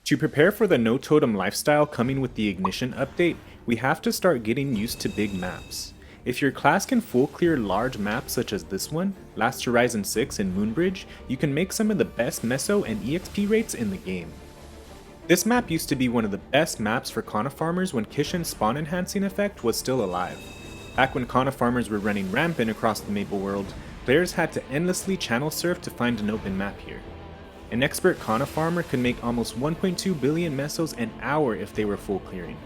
To prepare for the no totem lifestyle coming with the Ignition update, we have to start getting used to big maps. If your class can full clear large maps such as this one, Last Horizon 6 and Moonbridge, you can make some of the best Meso and EXP rates in the game. This map used to be one of the best maps for Kana farmers when Kishin's spawn enhancing effect was still alive. Back when Kana farmers were running rampant across the Maple world, players had to endlessly channel surf to find an open map here. An expert Kana farmer could make almost 1.2 billion mesos an hour if they were full clearing.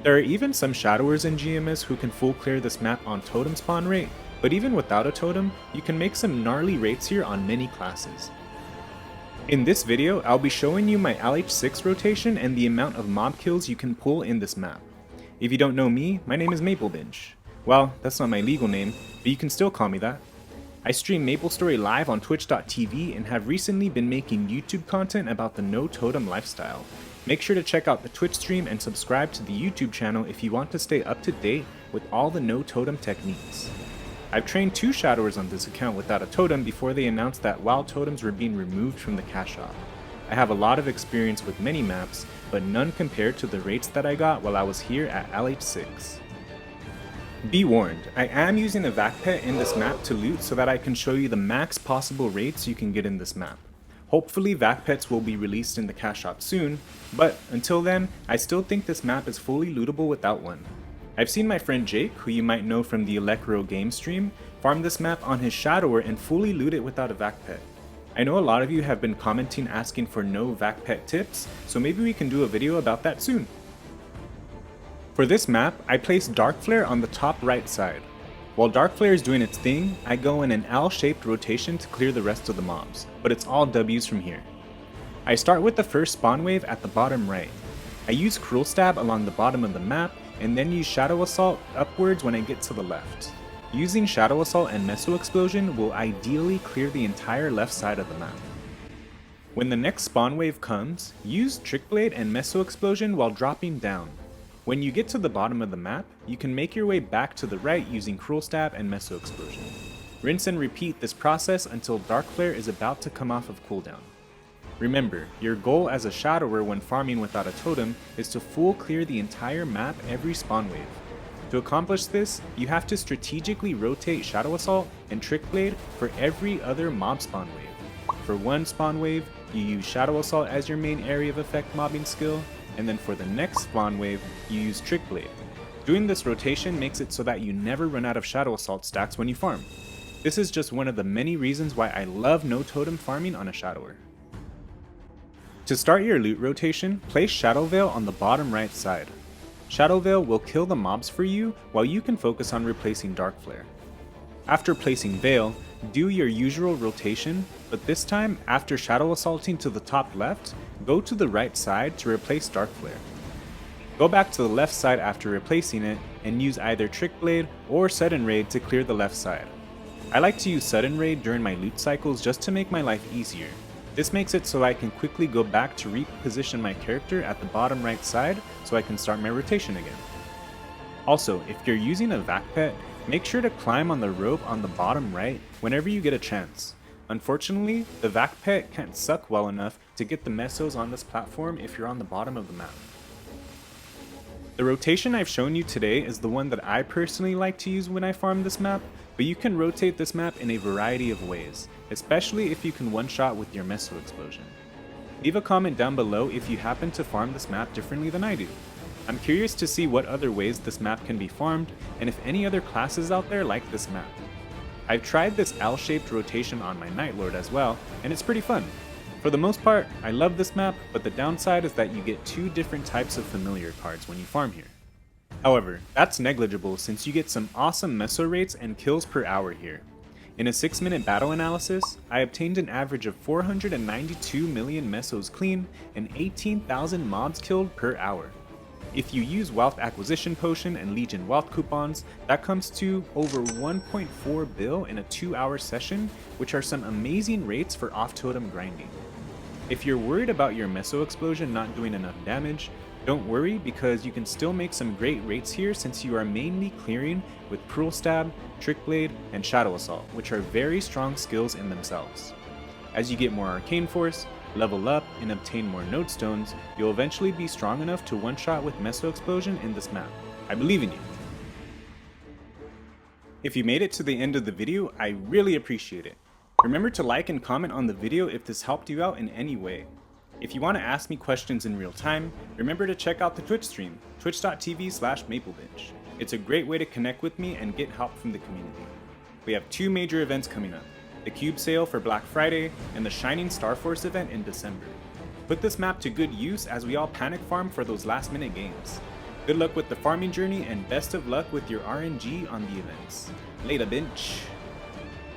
There are even some shadowers in GMS who can full clear this map on totem spawn rate, but even without a totem, you can make some gnarly rates here on many classes. In this video, I'll be showing you my LH6 rotation and the amount of mob kills you can pull in this map. If you don't know me, my name is MapleBinch. Well, that's not my legal name, but you can still call me that. I stream MapleStory live on twitch.tv and have recently been making YouTube content about the no totem lifestyle. Make sure to check out the Twitch stream and subscribe to the YouTube channel if you want to stay up to date with all the no totem techniques. I've trained 2 shadowers on this account without a totem before they announced that wild totems were being removed from the cash shop. I have a lot of experience with many maps, but none compared to the rates that I got while I was here at LH6. Be warned, I am using a vac pet in this map to loot so that I can show you the max possible rates you can get in this map. Hopefully vac pets will be released in the cash shop soon, but until then, I still think this map is fully lootable without one. I've seen my friend Jake, who you might know from the Elecro game stream, farm this map on his shadower and fully loot it without a vac pet. I know a lot of you have been commenting asking for no vac pet tips, so maybe we can do a video about that soon. For this map, I place Dark Flare on the top right side. While Dark Flare is doing its thing, I go in an L-shaped rotation to clear the rest of the mobs, but it's all W's from here. I start with the first spawn wave at the bottom right. I use Cruel Stab along the bottom of the map, and then use Shadow Assault upwards when I get to the left. Using Shadow Assault and Meso Explosion will ideally clear the entire left side of the map. When the next spawn wave comes, use Trick Blade and Meso Explosion while dropping down. When you get to the bottom of the map, you can make your way back to the right using Cruel Stab and Meso Explosion. Rinse and repeat this process until Dark Flare is about to come off of cooldown. Remember, your goal as a shadower when farming without a totem is to full clear the entire map every spawn wave. To accomplish this, you have to strategically rotate Shadow Assault and Trick Blade for every other mob spawn wave. For one spawn wave, you use Shadow Assault as your main area of effect mobbing skill, and then for the next spawn wave, you use Trick Blade. Doing this rotation makes it so that you never run out of Shadow Assault stacks when you farm. This is just one of the many reasons why I love no totem farming on a shadower. To start your loot rotation, place Shadow Veil on the bottom right side. Shadow Veil will kill the mobs for you while you can focus on replacing Dark Flare. After placing Veil, do your usual rotation, but this time, after Shadow Assaulting to the top left, go to the right side to replace Dark Flare. Go back to the left side after replacing it, and use either Trick Blade or Sudden Raid to clear the left side. I like to use Sudden Raid during my loot cycles just to make my life easier. This makes it so I can quickly go back to reposition my character at the bottom right side so I can start my rotation again. Also, if you're using a vac pet, make sure to climb on the rope on the bottom right whenever you get a chance. Unfortunately, the vac pet can't suck well enough to get the mesos on this platform if you're on the bottom of the map. The rotation I've shown you today is the one that I personally like to use when I farm this map, but you can rotate this map in a variety of ways, especially if you can one-shot with your Meso Explosion. Leave a comment down below if you happen to farm this map differently than I do. I'm curious to see what other ways this map can be farmed, and if any other classes out there like this map. I've tried this L-shaped rotation on my Night Lord as well, and it's pretty fun. For the most part, I love this map, but the downside is that you get 2 different types of familiar cards when you farm here. However, that's negligible since you get some awesome meso rates and kills per hour here. In a 6-minute battle analysis, I obtained an average of 492 million mesos clean and 18,000 mobs killed per hour. If you use Wealth Acquisition Potion and Legion Wealth Coupons, that comes to over 1.4 bill in a 2-hour session, which are some amazing rates for off-totem grinding. If you're worried about your Meso Explosion not doing enough damage, don't worry because you can still make some great rates here since you are mainly clearing with Cruel Stab, Trick Blade, and Shadow Assault, which are very strong skills in themselves. As you get more Arcane Force, level up, and obtain more node stones, you'll eventually be strong enough to one-shot with Meso Explosion in this map. I believe in you. If you made it to the end of the video, I really appreciate it. Remember to like and comment on the video if this helped you out in any way. If you want to ask me questions in real time, remember to check out the Twitch stream, twitch.tv/MapleBinch. It's a great way to connect with me and get help from the community. We have 2 major events coming up, the Cube Sale for Black Friday and the Shining Star Force event in December. Put this map to good use as we all panic farm for those last minute games. Good luck with the farming journey and best of luck with your RNG on the events. Later, bench.